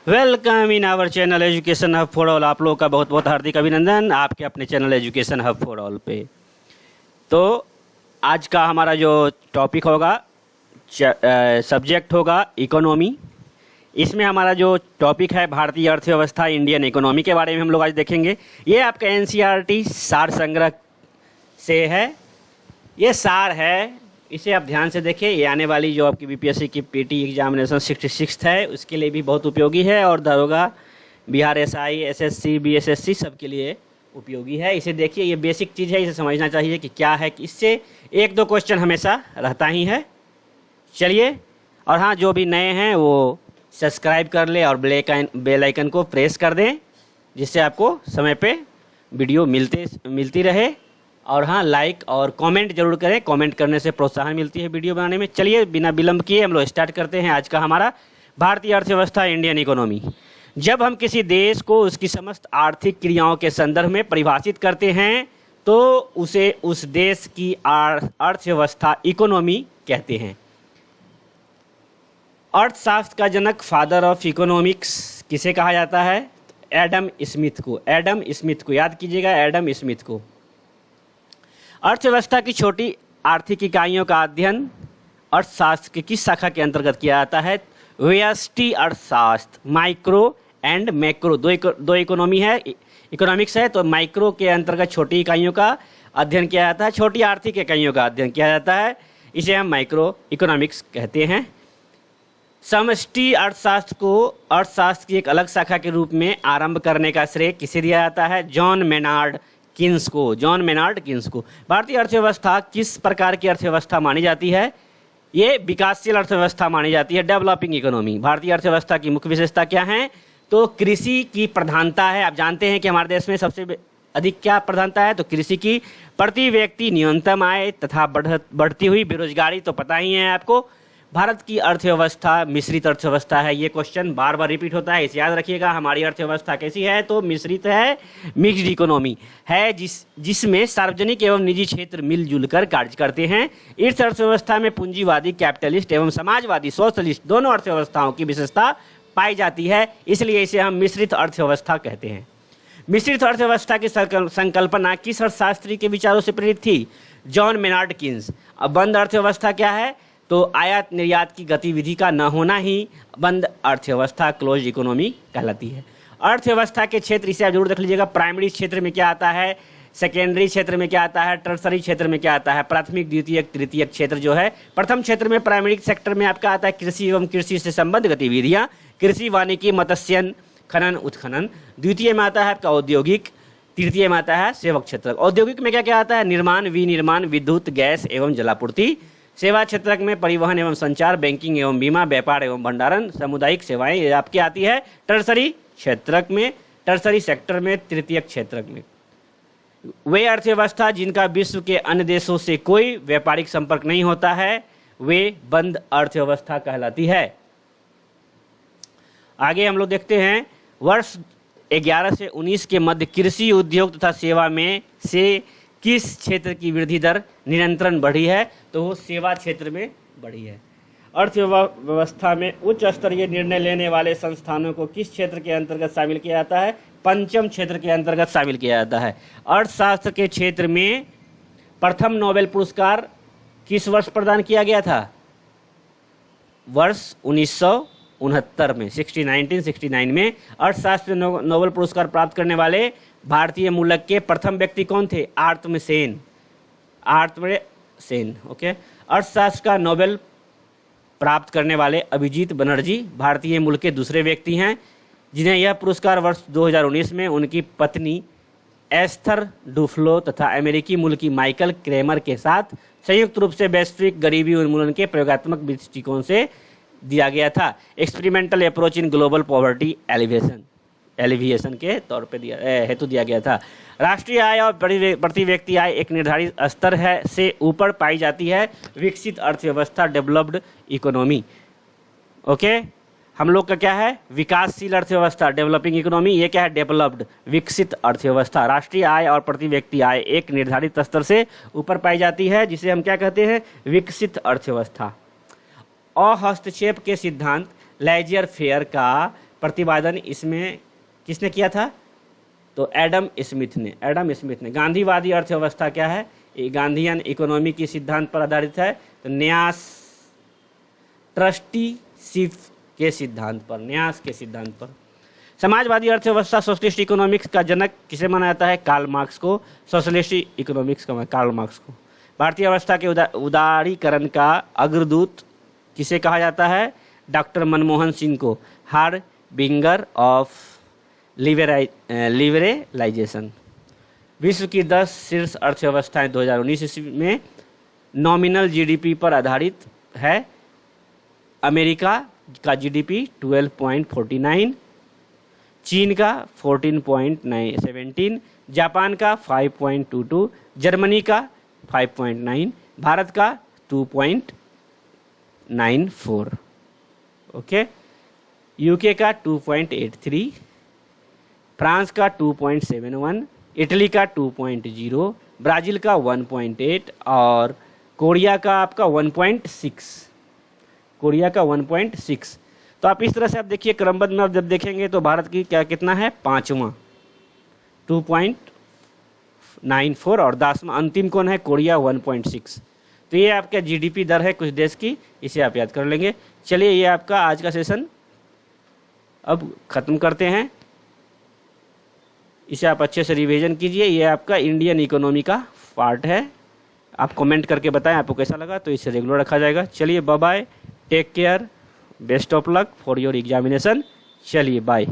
Welcome in our channel education hub for all. आप लोगों का बहुत बहुत हार्दिक अभिनंदन आपके अपने channel education hub for all पे। तो आज का हमारा जो टॉपिक होगा, सब्जेक्ट होगा इकोनॉमी। इसमें हमारा जो टॉपिक है भारतीय अर्थव्यवस्था, इंडियन इकोनॉमी के बारे में हम लोग आज देखेंगे। ये आपका एनसीईआरटी सार संग्रह से है, ये सार है, इसे आप ध्यान से देखिए। ये आने वाली जो आपकी बीपीएससी की पीटी एग्जामिनेशन 66 है उसके लिए भी बहुत उपयोगी है, और दरोगा, बिहार एसआई, एसएससी, बीएसएससी सबके लिए उपयोगी है। इसे देखिए, ये बेसिक चीज़ है, इसे समझना चाहिए कि क्या है। कि इससे एक दो क्वेश्चन हमेशा रहता ही है। चलिए, और हाँ, जो भी नए हैं वो सब्सक्राइब कर ले और बेल आइकन को प्रेस कर दें, जिससे आपको समय पे वीडियो मिलती रहे। और हाँ, लाइक और कमेंट जरूर करें, कमेंट करने से प्रोत्साहन मिलती है वीडियो बनाने में। चलिए, बिना विलंब किए हम लोग स्टार्ट करते हैं आज का हमारा भारतीय अर्थव्यवस्था, इंडियन इकोनॉमी। जब हम किसी देश को उसकी समस्त आर्थिक क्रियाओं के संदर्भ में परिभाषित करते हैं तो उसे उस देश की अर्थव्यवस्था, इकोनॉमी कहते हैं। अर्थशास्त्र का जनक, फादर ऑफ इकोनॉमिक्स किसे कहा जाता है? एडम स्मिथ को। एडम स्मिथ को याद कीजिएगा, एडम स्मिथ को। अर्थव्यवस्था की छोटी आर्थिक इकाइयों का अध्ययन अर्थशास्त्र की किस शाखा के अंतर्गत किया जाता है? व्यष्टि अर्थशास्त्र। माइक्रो एंड मैक्रो दो इकोनॉमी है, इकोनॉमिक्स है, तो माइक्रो के अंतर्गत छोटी इकाइयों का अध्ययन किया जाता है, छोटी आर्थिक इकाइयों का अध्ययन किया जाता है, इसे हम माइक्रो इकोनॉमिक्स कहते हैं। समष्टि अर्थशास्त्र को अर्थशास्त्र की एक अलग शाखा के रूप में आरंभ करने का श्रेय किसे दिया जाता है? जॉन मेनार्ड किन्स को। जॉन मेनार्ड किन्स को। भारतीय अर्थव्यवस्था किस प्रकार की अर्थव्यवस्था मानी जाती है? ये विकासशील अर्थव्यवस्था मानी जाती है, डेवलपिंग इकोनॉमी। भारतीय अर्थव्यवस्था की मुख्य विशेषता क्या है? तो कृषि की प्रधानता है। आप जानते हैं कि हमारे देश में सबसे अधिक क्या प्रधानता है? तो कृषि की। प्रति व्यक्ति न्यूनतम आय तथा बढ़ती हुई बेरोजगारी तो पता ही है आपको। भारत की अर्थव्यवस्था मिश्रित अर्थव्यवस्था है। ये क्वेश्चन बार बार रिपीट होता है, इसे याद रखिएगा। हमारी अर्थव्यवस्था कैसी है? तो मिश्रित है, मिक्स्ड इकोनॉमी है, जिसमें सार्वजनिक एवं निजी क्षेत्र मिलजुल कर कार्य करते हैं। इस अर्थव्यवस्था में पूंजीवादी, कैपिटलिस्ट एवं समाजवादी, सोशलिस्ट दोनों अर्थव्यवस्थाओं की विशेषता पाई जाती है, इसलिए इसे हम मिश्रित अर्थव्यवस्था कहते हैं। मिश्रित अर्थव्यवस्था की संकल्पना किस अर्थशास्त्री के विचारों से प्रेरित थी? John Maynard Keynes. अब बंद अर्थव्यवस्था क्या है? तो आयात निर्यात की गतिविधि का न होना ही बंद अर्थव्यवस्था, क्लोज इकोनॉमी कहलाती है। अर्थव्यवस्था के क्षेत्र, इसे आप जरूर देख लीजिएगा। प्राइमरी क्षेत्र में क्या आता है, सेकेंडरी क्षेत्र में क्या आता है, टर्सरी क्षेत्र में क्या आता है, प्राथमिक, द्वितीयक, तृतीयक क्षेत्र जो है। प्रथम क्षेत्र में, प्राइमरी सेक्टर में आपका आता है कृषि एवं कृषि से संबद्ध गतिविधियाँ, कृषि, वानिकी, मत्स्यन, खनन, उत्खनन। द्वितीय में आता है आपका औद्योगिक, तृतीय में आता है सेवक क्षेत्र। औद्योगिक में क्या क्या आता है? निर्माण, विनिर्माण, विद्युत, गैस एवं जलापूर्ति। सेवा क्षेत्र में परिवहन एवं संचार, बैंकिंग एवं बीमा, व्यापार एवं भंडारण, सामुदायिक सेवाएं ये आपकी आती है टर्सरी क्षेत्र में, टर्सरी सेक्टर में, तृतीयक क्षेत्र में। वे अर्थव्यवस्था जिनका विश्व के अन्य देशों से कोई व्यापारिक संपर्क नहीं होता है, वे बंद अर्थव्यवस्था कहलाती है। आगे हम लोग देखते हैं, वर्ष 11 से 19 के मध्य कृषि, उद्योग तथा सेवा में से किस क्षेत्र की वृद्धि दर निरंतर बढ़ी है? तो वो सेवा क्षेत्र में बढ़ी है। अर्थव्यवस्था में उच्च स्तरीय निर्णय लेने वाले संस्थानों को किस क्षेत्र के अंतर्गत शामिल किया जाता है? पंचम क्षेत्र के अंतर्गत शामिल किया जाता है। अर्थशास्त्र के क्षेत्र में प्रथम नोबेल पुरस्कार किस वर्ष प्रदान किया गया था? वर्ष 1969 में, 1969 में अर्थशास्त्र नोबेल पुरस्कार प्राप्त करने वाले भारतीय मूलक के प्रथम व्यक्ति कौन थे? आर्तम सेन। ओके। अर्थशास्त्र का नोबेल प्राप्त करने वाले अभिजीत बनर्जी भारतीय मूल के दूसरे व्यक्ति हैं, जिन्हें यह पुरस्कार वर्ष 2019 में उनकी पत्नी एस्थर डुफ्लो तथा अमेरिकी मूल की माइकल क्रेमर के साथ संयुक्त रूप से वैश्विक गरीबी उन्मूलन के प्रयोगात्मक दृष्टिकोण से दिया गया था। Experimental approach in global poverty alleviation के तौर पे हेतु दिया गया था। राष्ट्रीय आय और प्रति व्यक्ति आय एक निर्धारित स्तर है से ऊपर पाई जाती है। विकसित अर्थव्यवस्था, डेवलप्ड इकोनॉमी। ओके, हम लोग का क्या है? विकासशील अर्थव्यवस्था, डेवलपिंग इकोनॉमी। ये क्या है? डेवलप्ड, विकसित अर्थव्यवस्था। राष्ट्रीय आय और प्रति व्यक्ति आय एक निर्धारित स्तर से ऊपर पाई जाती है, जिसे हम क्या कहते हैं? विकसित अर्थव्यवस्था। अहस्तक्षेप के सिद्धांत, लेजर फेयर का प्रतिपादन इसमें किसने किया था? तो एडम स्मिथ ने। गांधीवादी अर्थव्यवस्था क्या है? ये गांधीयन इकोनॉमी के सिद्धांत पर आधारित है। तो न्यास ट्रस्टीशिप के सिद्धांत पर। समाजवादी अर्थव्यवस्था सोशलिस्ट इकोनॉमिक्स का जनक किसे माना जाता है? कार्ल मार्क्स को। सोशलिस्ट इकोनॉमिक्स का कार्ल मार्क्स को। भारतीय अवस्था के उदारीकरण का अग्रदूत किसे कहा जाता है? डॉक्टर मनमोहन सिंह को। Harbinger of liberalisation. विश्व की 10 शीर्ष अर्थव्यवस्थाएं 2019 ईस्वी में नॉमिनल जीडीपी पर आधारित है। अमेरिका का जीडीपी 12.49, चीन का 14.17, जापान का 5.22, जर्मनी का 5.9, भारत का 2.94, ओके। यूके का 2.83, फ्रांस का 2.71, इटली का 2.0, ब्राज़ील का 1.8 और कोरिया का आपका 1.6। तो आप इस तरह से आप देखिए क्रमबद्ध में आप जब देखेंगे तो भारत की क्या कितना है? 5वां 2.94 और 10वां अंतिम कौन है? कोरिया 1.6। तो ये आपका जीडीपी दर है कुछ देश की, इसे आप याद कर लेंगे। चलिए ये आपका आज का सेशन अब ख़त्म करते हैं। इसे आप अच्छे से रिवीजन कीजिए। ये आपका इंडियन इकोनॉमी का पार्ट है। आप कमेंट करके बताएं आपको कैसा लगा, तो इसे रेगुलर रखा जाएगा। चलिए bye bye, take care, best of luck for your examination. चलिए बाय।